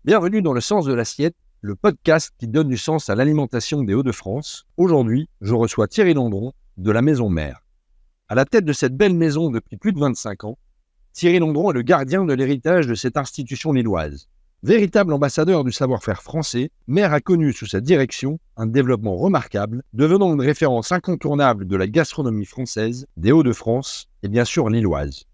Bienvenue dans Le Sens de l'Assiette, le podcast qui donne du sens à l'alimentation des Hauts-de-France. Aujourd'hui, je reçois Thierry Landron de la Maison Mère. À la tête de cette belle maison depuis plus de 25 ans, Thierry Landron est le gardien de l'héritage de cette institution lilloise. Véritable ambassadeur du savoir-faire français, Mère a connu sous sa direction un développement remarquable, devenant une référence incontournable de la gastronomie française, des Hauts-de-France et bien sûr lilloise.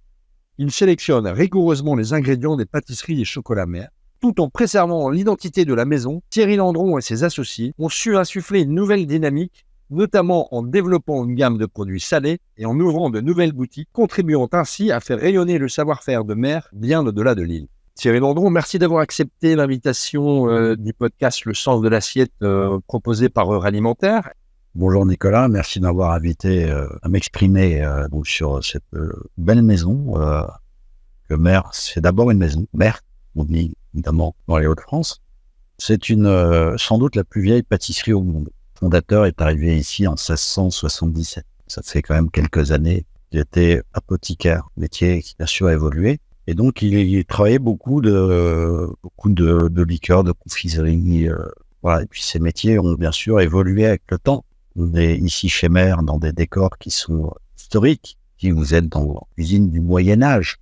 Il sélectionne rigoureusement les ingrédients des pâtisseries et chocolats Mère. Tout en préservant l'identité de la maison, Thierry Landron et ses associés ont su insuffler une nouvelle dynamique, notamment en développant une gamme de produits salés et en ouvrant de nouvelles boutiques, contribuant ainsi à faire rayonner le savoir-faire de Mère bien au-delà de l'île. Thierry Landron, merci d'avoir accepté l'invitation du podcast Le Sens de l'Assiette proposé par Alimentaire. Bonjour Nicolas, merci de m'avoir invité à m'exprimer donc sur cette belle maison. Que Mère, c'est d'abord une maison. Mère, on dit évidemment dans les Hauts-de-France. C'est sans doute la plus vieille pâtisserie au monde. Le fondateur est arrivé ici en 1677. Ça fait quand même quelques années. Il était apothicaire, métier qui bien sûr a évolué. Et donc il travaillait beaucoup de liqueurs, de confiserie. Voilà. Et puis ces métiers ont bien sûr évolué avec le temps. On est ici chez Mère dans des décors qui sont historiques. Si vous êtes dans la cuisine du Moyen-Âge,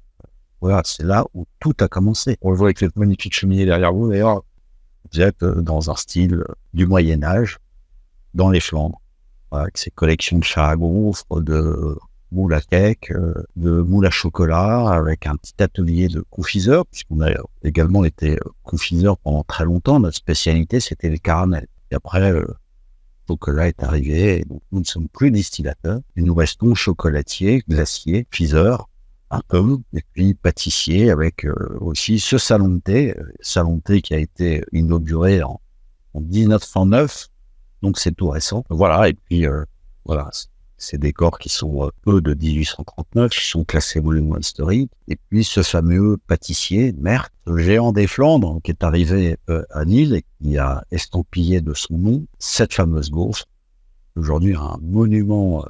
voilà, c'est là où tout a commencé. On le voit avec cette magnifique cheminée derrière vous, d'ailleurs. Vous êtes dans un style du Moyen-Âge, dans les Flandres, voilà, avec ces collections de chars à gaufres, de moules à cake, de moules à chocolat, avec un petit atelier de confiseur, puisqu'on a également été confiseur pendant très longtemps. Notre spécialité, c'était les caramels. Et après, le chocolat est arrivé, et donc nous ne sommes plus distillateurs, et nous restons chocolatiers, glaciers, confiseurs, un peu, et puis pâtissier avec aussi ce salon de thé qui a été inauguré en 1909, donc c'est tout récent. Voilà, et puis voilà, ces décors qui sont peu de 1839, qui sont classés monument historique, et puis ce fameux pâtissier, Mère, le géant des Flandres, qui est arrivé à Lille et qui a estampillé de son nom cette fameuse gaufre, aujourd'hui un monument.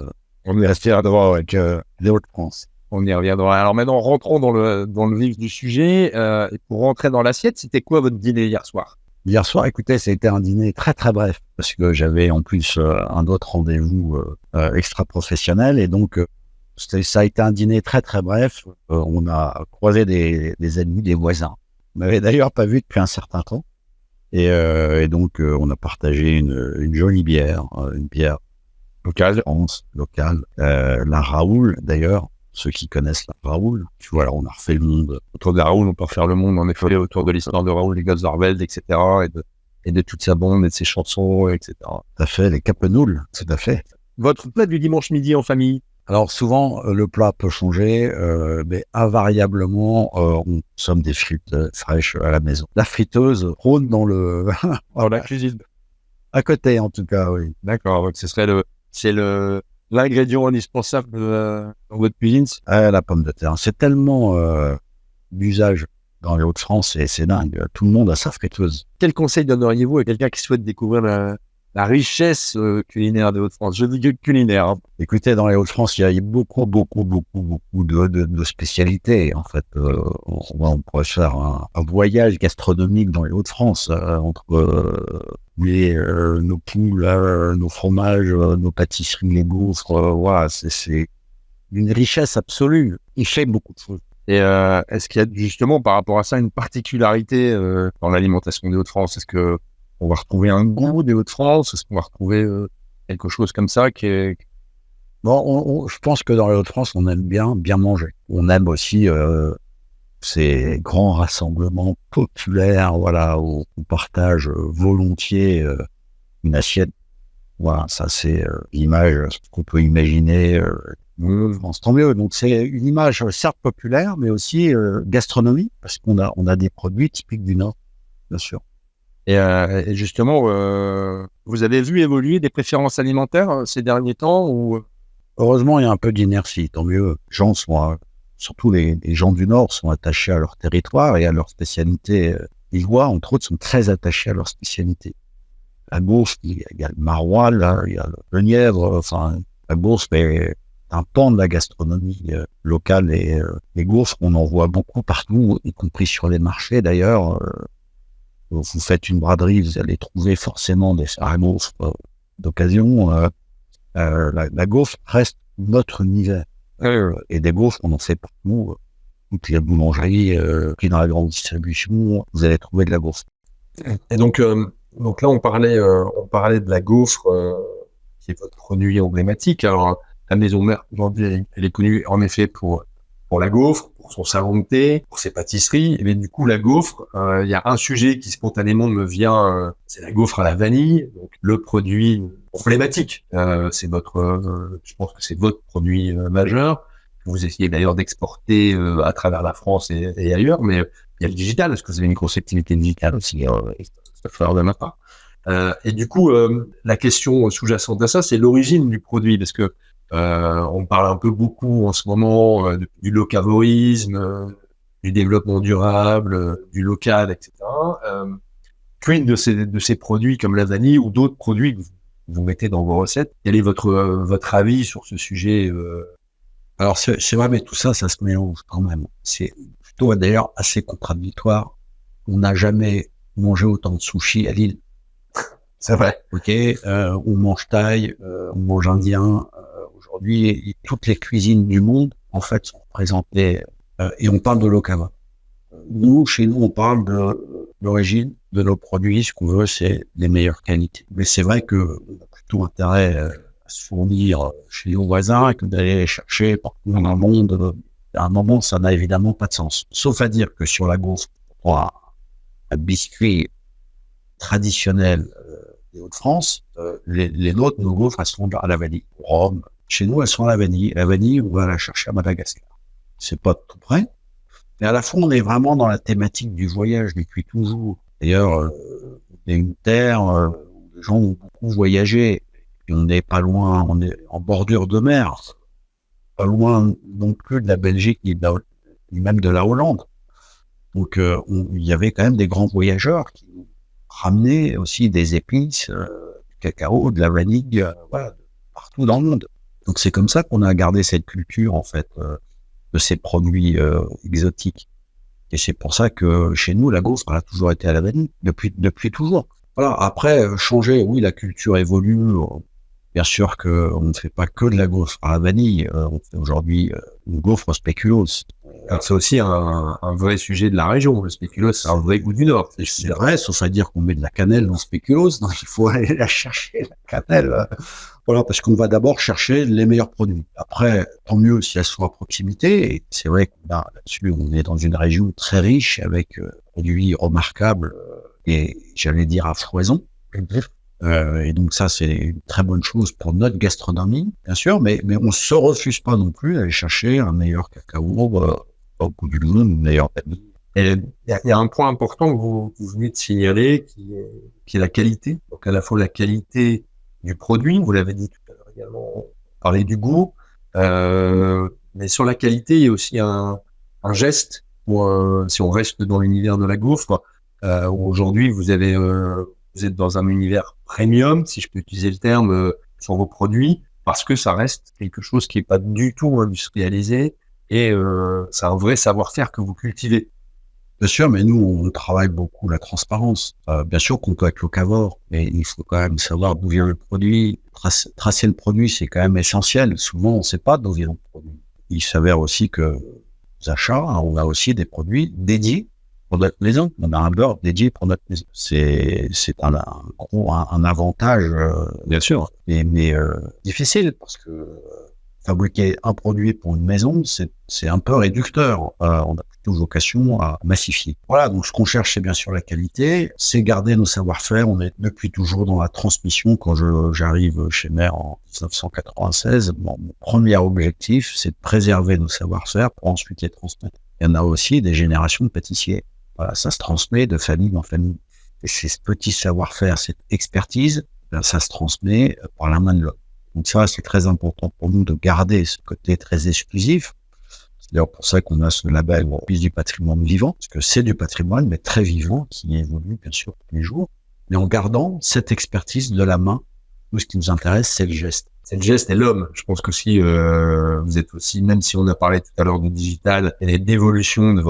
On est resté à droit avec les Hauts-de-France. On y reviendra. Alors maintenant, rentrons dans le vif du sujet. Et pour rentrer dans l'assiette, c'était quoi votre dîner hier soir ? Hier soir, écoutez, ça a été un dîner très très bref, parce que j'avais en plus un autre rendez-vous extra-professionnel, et donc ça a été un dîner très très bref. On a croisé des amis, des voisins. On m'avait d'ailleurs pas vu depuis un certain temps, et donc on a partagé une jolie bière, une bière locale, la Raoul d'ailleurs. Ceux qui connaissent la Raoul, tu vois, alors on a refait le monde. Autour de la Raoul, on peut refaire le monde, en effet, autour de l'histoire de Raoul, les Gazarveld, etc., et de toute sa bande, et de ses chansons, etc. Tout à fait, les capenoules, tout à fait. Votre plat du dimanche midi en famille ? Alors souvent, le plat peut changer, mais invariablement, on consomme des frites fraîches à la maison. La friteuse rôde dans la cuisine. À côté, en tout cas, oui. D'accord, donc c'est l'ingrédient indispensable dans votre cuisine. La pomme de terre. C'est tellement d'usage dans les Hauts-de-France, et c'est dingue. Tout le monde a sa friteuse. Quel conseil donneriez-vous à quelqu'un qui souhaite découvrir la richesse culinaire des Hauts-de-France ? Je dis culinaire. Hein. Écoutez, dans les Hauts-de-France, il y a beaucoup de spécialités. En fait, on pourrait faire un voyage gastronomique dans les Hauts-de-France entre nos poules, nos fromages, nos pâtisseries, les gaufres. Voilà, c'est une richesse absolue. Il fait beaucoup de choses. Et est-ce qu'il y a justement par rapport à ça une particularité dans l'alimentation des Hauts-de-France ? Est-ce que on va retrouver un goût des Hauts-de-France ? Est-ce qu'on va retrouver quelque chose comme ça qui est... Bon, je pense que dans les Hauts-de-France, on aime bien manger. On aime aussi ces grands rassemblements populaires, voilà, où on partage volontiers une assiette. Voilà, ça c'est l'image qu'on peut imaginer. Tant mieux. Donc c'est une image certes populaire, mais aussi gastronomique, parce qu'on a des produits typiques du Nord, bien sûr. Et justement, vous avez vu évoluer des préférences alimentaires ces derniers temps ou... Heureusement, il y a un peu d'inertie, tant mieux. Surtout les gens du Nord sont attachés à leur territoire et à leur spécialité. Les Lillois, entre autres, sont très attachés à leur spécialité. À gauche, il y a le maroilles, là, il y a le Nièvre, enfin, la gauche, c'est un pan de la gastronomie locale, et les gaufres, on en voit beaucoup partout, y compris sur les marchés d'ailleurs. vous faites une braderie, vous allez trouver forcément des fers à gaufres d'occasion. La gaufre reste notre univers. Et des gaufres, on en fait partout. Toutes les boulangeries, puis dans la grande distribution, vous allez trouver de la gaufre. Et donc là, on parlait de la gaufre, qui est votre produit emblématique. Alors, la Maison Mère, aujourd'hui, elle est connue en effet pour la gaufre, pour son savon de thé, pour ses pâtisseries. Et bien, du coup, la gaufre, il y a un sujet qui spontanément me vient, c'est la gaufre à la vanille, donc le produit emblématique. C'est je pense que c'est votre produit majeur. Vous essayez d'ailleurs d'exporter à travers la France et ailleurs, mais il y a le digital. Est-ce que vous avez une conceptivité digitale aussi, fleur de ma part. Et du coup, la question sous-jacente à ça, c'est l'origine du produit, parce que on parle un peu beaucoup en ce moment du locavorisme, du développement durable, du local, etc. Quid de ces produits comme la vanille ou d'autres produits que vous mettez dans vos recettes? Quel est votre avis sur ce sujet? Alors c'est vrai, mais tout ça, ça se mélange quand même. C'est plutôt d'ailleurs assez contradictoire. On n'a jamais mangé autant de sushi à Lille. C'est vrai. Ok, on mange thaï, on mange indien. Aujourd'hui, toutes les cuisines du monde, en fait, sont représentées. Et on parle de l'Okava. Nous, chez nous, on parle de l'origine de nos produits. Ce qu'on veut, c'est les meilleures qualités. Mais c'est vrai que on a plutôt intérêt à se fournir chez nos voisins que d'aller les chercher partout dans le monde. À un moment, ça n'a évidemment pas de sens. Sauf à dire que sur la gaufre, on a un biscuit traditionnel des Hauts-de-France, les nôtres, nos gaufres, elles sont à la vanille. Rome, chez nous, elles sont à la vanille. La vanille, on va la chercher à Madagascar. C'est pas tout près. Mais à la fois, on est vraiment dans la thématique du voyage depuis toujours. D'ailleurs, il y a une terre où les gens ont beaucoup voyagé. Et on n'est pas loin, on est en bordure de mer. Pas loin non plus de la Belgique, ni même de la Hollande. Donc, il y avait quand même des grands voyageurs qui ramenaient aussi des épices, du cacao, de la vanille, voilà, partout dans le monde. Donc, c'est comme ça qu'on a gardé cette culture, en fait, de ces produits exotiques. Et c'est pour ça que chez nous, la gaufre, elle a toujours été à la vanille, depuis toujours. Voilà. Après, changer, oui, la culture évolue. Bien sûr que on ne fait pas que de la gaufre à la vanille. On fait aujourd'hui une gaufre spéculoos. Alors, c'est aussi un vrai sujet de la région. Le spéculoos, c'est un vrai goût du Nord. C'est vrai, sauf à dire qu'on met de la cannelle dans le spéculoos. Donc, il faut aller la chercher, la cannelle. Voilà, parce qu'on va d'abord chercher les meilleurs produits. Après, tant mieux si elles sont à proximité. Et c'est vrai qu'on a là-dessus, on est dans une région très riche avec produits remarquables et j'allais dire à foison. Et donc ça, c'est une très bonne chose pour notre gastronomie, bien sûr, mais on se refuse pas non plus d'aller chercher un meilleur cacao au bout du monde, une meilleure vanille. Et il y a un point important que vous venez de signaler, qui est la qualité. Donc à la fois la qualité du produit, vous l'avez dit tout à l'heure également, parler du goût, mais sur la qualité, il y a aussi un geste, si on reste dans l'univers de la gaufre, où aujourd'hui vous êtes dans un univers premium, si je peux utiliser le terme, sur vos produits, parce que ça reste quelque chose qui est pas du tout industrialisé et c'est un vrai savoir-faire que vous cultivez. Bien sûr, mais nous, on travaille beaucoup la transparence. Bien sûr qu'on peut être locavore, mais il faut quand même savoir d'où vient le produit. Tracer le produit, c'est quand même essentiel. Souvent, on ne sait pas d'où vient le produit. Il s'avère aussi que aux achats, on a aussi des produits dédiés pour notre maison. On a un beurre dédié pour notre maison. C'est un avantage, bien sûr, mais difficile parce que fabriquer un produit pour une maison, c'est un peu réducteur. On a plutôt vocation à massifier. Voilà, donc ce qu'on cherche, c'est bien sûr la qualité, c'est garder nos savoir-faire. On est depuis toujours dans la transmission. Quand j'arrive chez Mère en 1996, mon premier objectif, c'est de préserver nos savoir-faire pour ensuite les transmettre. Il y en a aussi des générations de pâtissiers. Voilà, ça se transmet de famille en famille. Et ces petits savoir-faire, cette expertise, ça se transmet par la main de l'homme. Donc ça, c'est très important pour nous de garder ce côté très exclusif. C'est d'ailleurs pour ça qu'on a ce label Office du patrimoine vivant, parce que c'est du patrimoine, mais très vivant, qui évolue bien sûr tous les jours, mais en gardant cette expertise de la main. Nous, ce qui nous intéresse, c'est le geste. c'est le geste et l'homme. Je pense que si vous êtes aussi, même si on a parlé tout à l'heure de digital et d'évolution de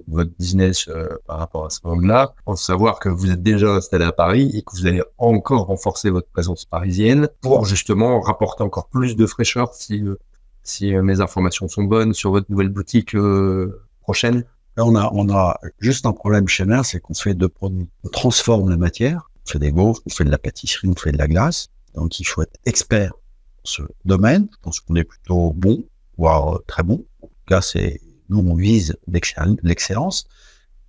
votre business par rapport à ce monde-là, il faut savoir que vous êtes déjà installé à Paris et que vous allez encore renforcer votre présence parisienne pour justement rapporter encore plus de fraîcheur si mes informations sont bonnes sur votre nouvelle boutique prochaine. Là, on a juste un problème chez Mer, c'est qu'on fait 2 produits. On transforme la matière, on fait des gaufres, on fait de la pâtisserie, on fait de la glace. Donc, il faut être expert dans ce domaine. Je pense qu'on est plutôt bon, voire très bon. En tout cas, nous, on vise l'excellence.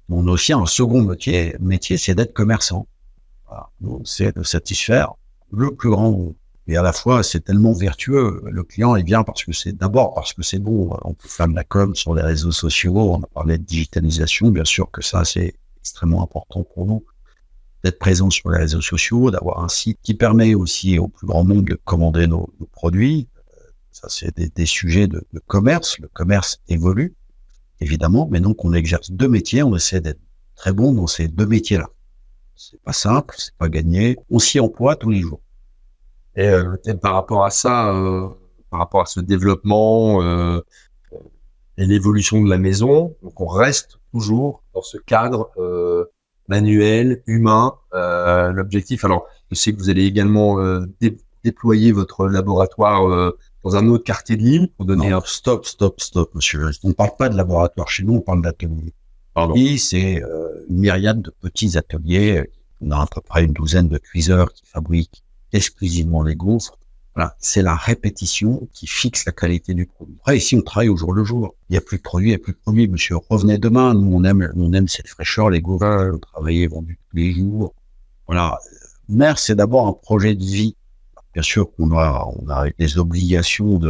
Mais on a aussi un second métier, c'est d'être commerçant. Voilà. Donc, c'est de satisfaire le plus grand nombre. Et à la fois, c'est tellement vertueux. Le client, il vient parce que c'est bon. On peut faire de la com sur les réseaux sociaux. On a parlé de digitalisation. Bien sûr que ça, c'est extrêmement important pour nous d'être présent sur les réseaux sociaux, d'avoir un site qui permet aussi au plus grand nombre de commander nos produits. Ça, c'est des sujets de commerce. Le commerce évolue, évidemment. Mais donc, on exerce 2 métiers. On essaie d'être très bon dans ces 2 métiers-là. C'est pas simple, c'est pas gagné. On s'y emploie tous les jours. Et par rapport à ça, par rapport à ce développement et l'évolution de la maison, donc on reste toujours dans ce cadre manuel, humain. L'objectif, alors je sais que vous allez également déployer votre laboratoire dans un autre quartier de Lille pour donner Stop, monsieur. On ne parle pas de laboratoire chez nous, on parle d'atelier. Et c'est une myriade de petits ateliers. On a à peu près une douzaine de cuiseurs qui fabriquent exclusivement les gaufres. Voilà, c'est la répétition qui fixe la qualité du produit. Après, ici, on travaille au jour le jour. Il n'y a plus de produits, monsieur. Revenez demain. Nous, on aime cette fraîcheur, les gaufres. On travaille vendu tous les jours. Voilà. Mer, c'est d'abord un projet de vie. Bien sûr qu'on a des obligations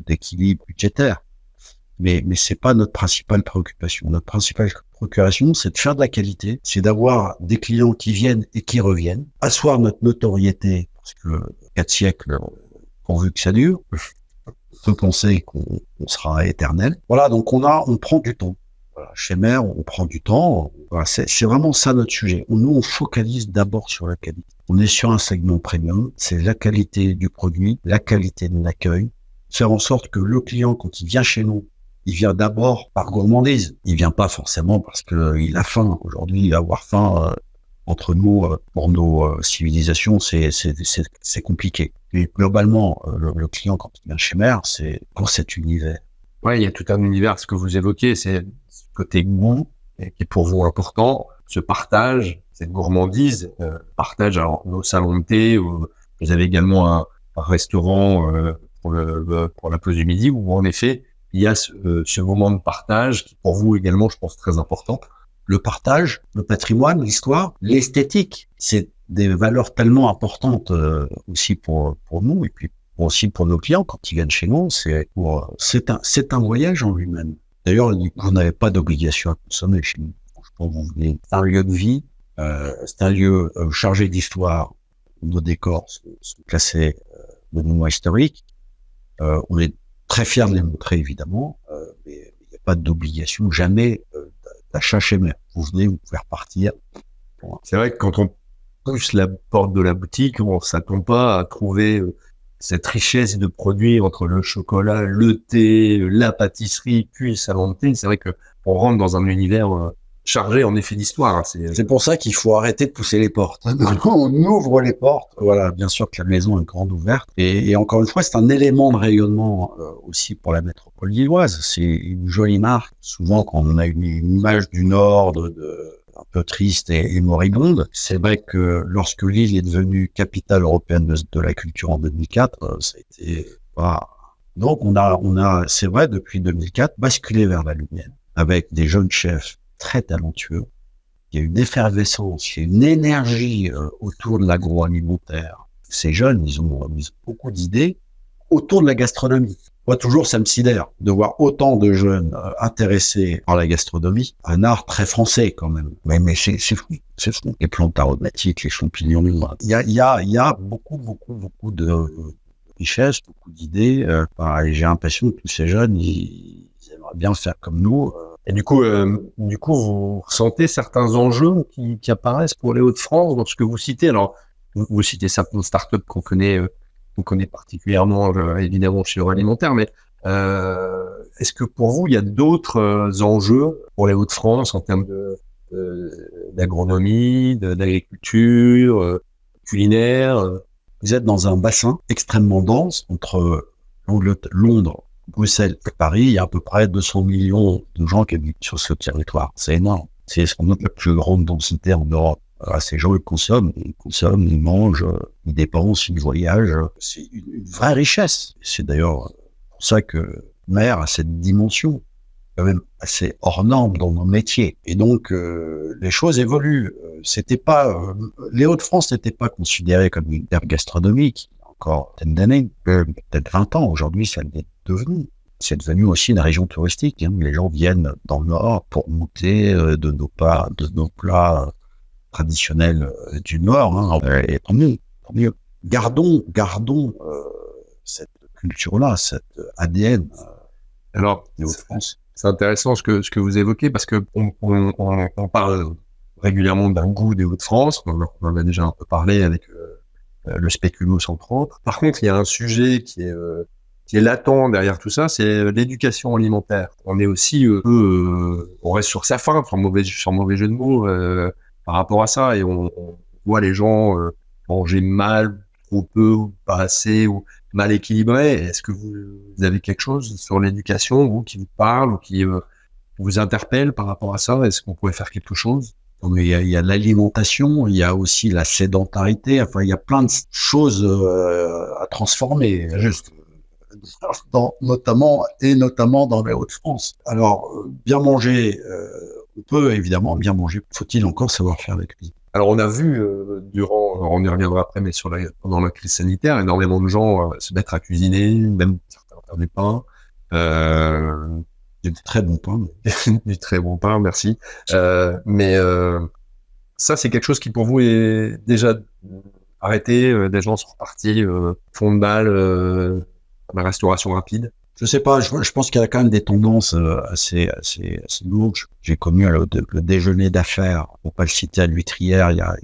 d'équilibre budgétaire. Mais c'est pas notre principale préoccupation. Notre principale préoccupation, c'est de faire de la qualité. C'est d'avoir des clients qui viennent et qui reviennent. Asseoir notre notoriété. Parce que 4 siècles, pourvu que ça dure, on peut penser qu'on sera éternel. Voilà, donc on prend du temps. Voilà, chez Mer, on prend du temps. Voilà, c'est vraiment ça notre sujet. Nous, on focalise d'abord sur la qualité. On est sur un segment premium. C'est la qualité du produit, la qualité de l'accueil. Faire en sorte que le client, quand il vient chez nous, il vient d'abord par gourmandise. Il vient pas forcément parce qu'il a faim. Aujourd'hui, avoir faim... entre nous, pour nos civilisations, c'est compliqué. Et globalement, le client, quand il vient chez Mer, c'est pour cet univers. Ouais, il y a tout un univers. Ce que vous évoquez, c'est ce côté goût, qui est pour vous important, ce partage, cette gourmandise, partage alors, nos salons de thé, vous avez également un restaurant pour la pause du midi, où en effet, il y a ce moment de partage qui, pour vous également, je pense, très important. Le partage, le patrimoine, l'histoire, l'esthétique, c'est des valeurs tellement importantes aussi pour nous et puis aussi pour nos clients quand ils viennent chez nous. C'est un voyage en lui-même. D'ailleurs, vous n'avez pas d'obligation à consommer chez nous. Franchement, c'est un lieu de vie, c'est un lieu chargé d'histoire. Nos décors sont classés monuments historiques. On est très fiers de les montrer évidemment, mais il n'y a pas d'obligation jamais. D'achat chez Mer. Vous venez, vous pouvez repartir. C'est vrai que quand on pousse la porte de la boutique, on s'attend pas à trouver cette richesse de produits entre le chocolat, le thé, la pâtisserie, puis le salon de thé. C'est vrai que on rentre dans un univers chargé en effet d'histoire. C'est pour ça qu'il faut arrêter de pousser les portes. On ouvre les portes. Voilà, bien sûr que la maison est grande ouverte. Et encore une fois, c'est un élément de rayonnement aussi pour la métropole lilloise. C'est une jolie marque. Souvent, quand on a une image du Nord un peu triste et moribonde, c'est vrai que lorsque Lille est devenue capitale européenne de la culture en 2004, ça a été... Voilà. Donc, on a, c'est vrai, depuis 2004, basculé vers la lumière avec des jeunes chefs très talentueux. Il y a une effervescence, il y a une énergie autour de l'agroalimentaire. Ces jeunes, ils ont beaucoup d'idées autour de la gastronomie. Moi, toujours, ça me sidère de voir autant de jeunes intéressés par la gastronomie. Un art très français, quand même. Mais c'est fou, c'est fou. Les plantes aromatiques, les champignons. Il y a beaucoup de richesses, beaucoup d'idées. Et j'ai l'impression que tous ces jeunes, ils aimeraient bien faire comme nous. Et du coup, vous ressentez certains enjeux qui apparaissent pour les Hauts-de-France dans ce que vous citez. Alors, vous citez certaines startups qu'on connaît qu'on connaît particulièrement évidemment chez Euroalimentaire, mais est-ce que pour vous il y a d'autres enjeux pour les Hauts-de-France en termes d'agronomie, d'agriculture, culinaire? Vous êtes dans un bassin extrêmement dense entre Londres, Bruxelles et Paris. Il y a à peu près 200 millions de gens qui habitent sur ce territoire. C'est énorme. C'est sans doute la plus grande densité en Europe. Alors, ces gens, ils consomment, ils mangent, ils dépensent, ils voyagent. C'est une vraie richesse. C'est d'ailleurs pour ça que Mer a cette dimension quand même assez hors norme dans nos métiers. Et donc, les choses évoluent. C'était pas, les Hauts-de-France n'étaient pas considérés comme une terre gastronomique. Encore une vingtaine d'années, peut-être 20 ans. Aujourd'hui, ça l'est devenu. C'est devenu aussi une région touristique. Hein. Les gens viennent dans le Nord pour goûter de nos plats traditionnels du Nord. Hein. Et tant mieux. Gardons cette culture-là, cette ADN Alors, des Hauts-de-France. C'est intéressant ce que vous évoquez parce que on parle régulièrement d'un goût des Hauts-de-France. On en a déjà un peu parlé avec le spéculoos entre autres. Par contre, il y a un sujet qui est latent derrière tout ça, c'est l'éducation alimentaire. On est aussi on reste sur sa faim, sans mauvais jeu de mots par rapport à ça, et on voit les gens manger mal, trop peu, ou pas assez, ou mal équilibré. Est-ce que vous avez quelque chose sur l'éducation, vous, qui vous parle ou qui vous interpelle par rapport à ça? Est-ce qu'on pourrait faire quelque chose? Il y a l'alimentation, il y a aussi la sédentarité. Enfin, il y a plein de choses à transformer, juste notamment dans les Hauts-de-France. Alors, bien manger, on peut évidemment bien manger. Faut-il encore savoir faire la cuisine? Alors, on a vu on y reviendra après, mais pendant la crise sanitaire, énormément de gens se mettre à cuisiner, même certains faire du pain. Du très bon pain. Du très bon pain, merci. Mais ça, c'est quelque chose qui pour vous est déjà arrêté. Des gens sont repartis, fond de balle, la restauration rapide. Je sais pas, je pense qu'il y a quand même des tendances assez lourdes. J'ai connu le déjeuner d'affaires, pour pas le citer, à l'Huîtrière, il y a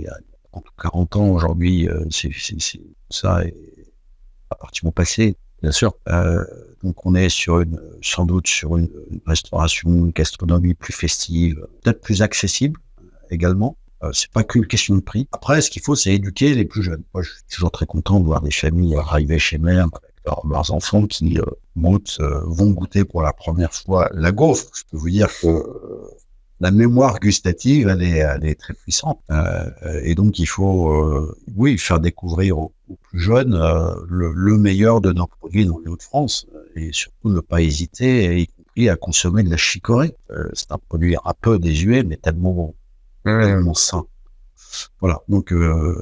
40 ans. Aujourd'hui, ça est pratiquement passé, bien sûr. Donc on est sans doute sur une restauration, une gastronomie plus festive, peut-être plus accessible également. C'est pas qu'une question de prix. Après, ce qu'il faut, c'est éduquer les plus jeunes. Moi, je suis toujours très content de voir des familles arriver chez Mer avec leurs enfants qui vont goûter pour la première fois la gaufre. Je peux vous dire que la mémoire gustative, elle est très puissante. Et donc, il faut, faire découvrir aux plus jeunes le meilleur de nos produits dans les Hauts-de-France. Et surtout, ne pas hésiter, y compris à consommer de la chicorée. C'est un produit un peu désuet, mais tellement sain. Voilà. Donc,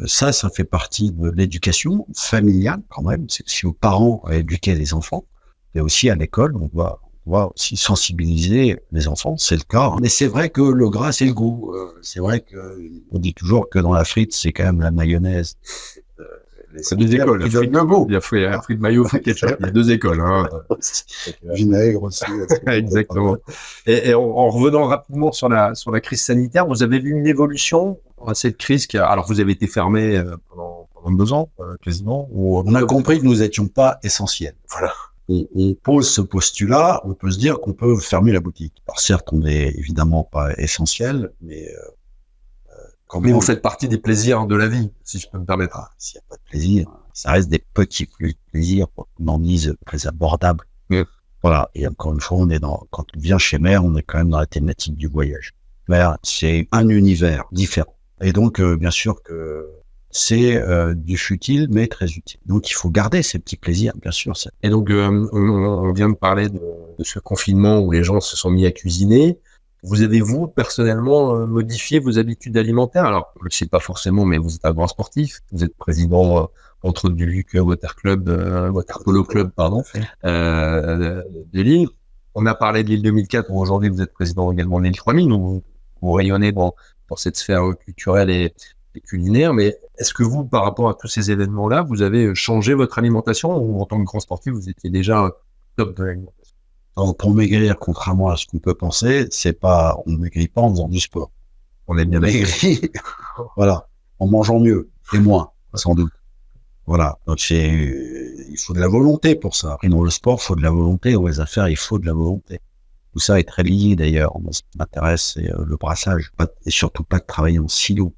ça fait partie de l'éducation familiale, quand même. C'est aussi aux parents à éduquer les enfants. Et aussi à l'école, on doit aussi sensibiliser les enfants, c'est le cas. Mais c'est vrai que le gras, c'est le goût. C'est vrai que on dit toujours que dans la frite, c'est quand même la mayonnaise. C'est deux écoles. Il y a frite mayo, frite ketchup. Il y a deux écoles. Hein. Vinaigre aussi. Exactement. Et en revenant rapidement sur la crise sanitaire, vous avez vu une évolution à cette crise alors vous avez été fermé pendant 2 ans, quasiment. On a compris que nous n'étions pas essentiels. Voilà. On pose ce postulat, on peut se dire qu'on peut fermer la boutique. Alors certes, on n'est évidemment pas essentiel, mais mais vous faites partie des plaisirs de la vie, si je peux me permettre. S'il n'y a pas de plaisir, ça reste des petits plaisirs, pour qu'on en dise très abordables. Voilà. Et encore une fois, quand on vient chez Mer, on est quand même dans la thématique du voyage. Mer, c'est un univers différent. Et donc, bien sûr que c'est du futile, mais très utile. Donc, il faut garder ces petits plaisirs, bien sûr. Et donc, on vient de parler de ce confinement où les gens se sont mis à cuisiner. Vous avez, vous, personnellement, modifié vos habitudes alimentaires? Alors, je ne le sais pas forcément, mais vous êtes un grand sportif. Vous êtes président, entre autres, du Water Polo Club, de Lille. On a parlé de l'île 2004, où aujourd'hui, vous êtes président également de l'île 3000, donc vous rayonnez dans cette sphère culturelle et culinaire. Mais est-ce que vous, par rapport à tous ces événements-là, vous avez changé votre alimentation, ou en tant que grand sportif, vous étiez déjà top de l'alimentation? Alors, pour maigrir, contrairement à ce qu'on peut penser, on maigrit pas en faisant du sport. On est bien maigri. Voilà. En mangeant mieux et moins, sans doute. Voilà. Donc il faut de la volonté pour ça. Et dans le sport, il faut de la volonté. Dans les affaires, il faut de la volonté. Tout ça est très lié d'ailleurs. Moi, ce qui m'intéresse, c'est le brassage. Et surtout pas de travailler en silo.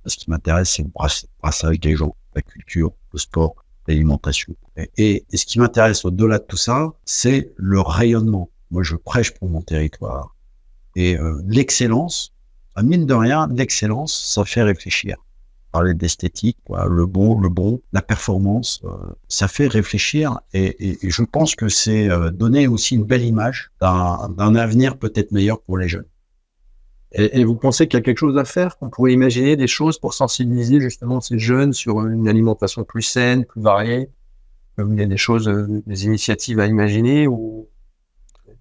Ce qui m'intéresse, c'est le brassage avec les gens, la culture, le sport, l'alimentation. Et ce qui m'intéresse au-delà de tout ça, c'est le rayonnement. Moi, je prêche pour mon territoire. Et l'excellence, mine de rien, l'excellence, ça fait réfléchir. Parler d'esthétique, le beau, le bon, la performance, ça fait réfléchir et je pense que c'est donner aussi une belle image d'un avenir peut-être meilleur pour les jeunes. Et vous pensez qu'il y a quelque chose à faire, qu'on pourrait imaginer des choses pour sensibiliser justement ces jeunes sur une alimentation plus saine, plus variée? Il y a des choses, des initiatives à imaginer ou...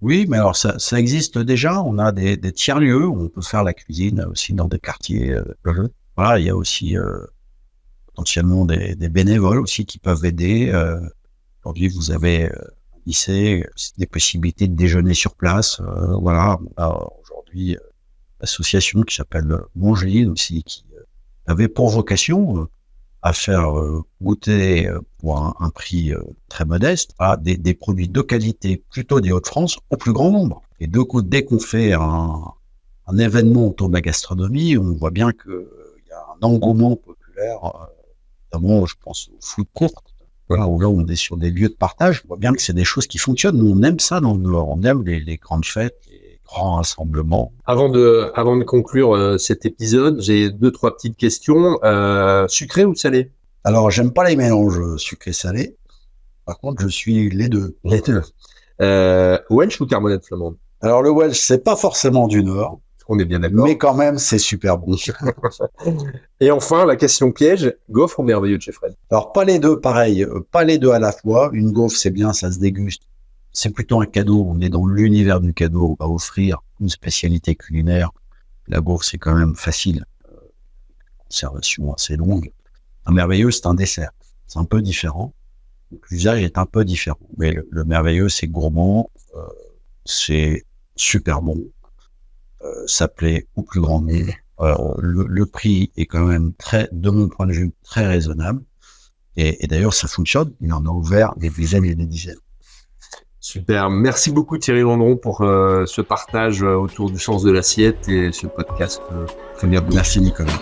Oui, mais alors ça existe déjà. On a des tiers-lieux où on peut faire la cuisine aussi dans des quartiers. Voilà, il y a aussi potentiellement des bénévoles aussi qui peuvent aider. Aujourd'hui, vous avez un lycée, des possibilités de déjeuner sur place. Voilà, aujourd'hui, l'association qui s'appelle Manger aussi, qui avait pour vocation à faire goûter pour un prix très modeste à des produits de qualité plutôt des Hauts-de-France au plus grand nombre. Et dès qu'on fait un événement autour de la gastronomie, on voit bien que un engouement populaire, notamment je pense aux food courts, voilà, où là on est sur des lieux de partage, on voit bien que c'est des choses qui fonctionnent. Nous on aime ça dans le Nord, on aime les grandes fêtes, les grands rassemblements. Avant de conclure cet épisode, j'ai 2-3 petites questions. Sucré ou salé? Alors j'aime pas les mélanges sucré-salé, par contre je suis les deux. Welsh ou carbonate flamande? Alors le Welsh c'est pas forcément du Nord. On est bien d'accord. Mais quand même, c'est super bon. Et enfin, la question piège, gaufre ou merveilleux de chez Fred? Alors, pas les deux, pareil, pas les deux à la fois. Une gaufre, c'est bien, ça se déguste. C'est plutôt un cadeau. On est dans l'univers du cadeau. On va offrir une spécialité culinaire. La gaufre, c'est quand même facile. Conservation assez longue. Un merveilleux, c'est un dessert. C'est un peu différent. L'usage est un peu différent. Mais le merveilleux, c'est gourmand. C'est super bon. Ça plaît au plus grand nombre. Le prix est quand même de mon point de vue, très raisonnable. Et d'ailleurs, ça fonctionne. Il en a ouvert des dizaines et des dizaines. Super. Merci beaucoup Thierry Landron pour ce partage autour du sens de l'assiette et ce podcast très bien. Merci Nicolas.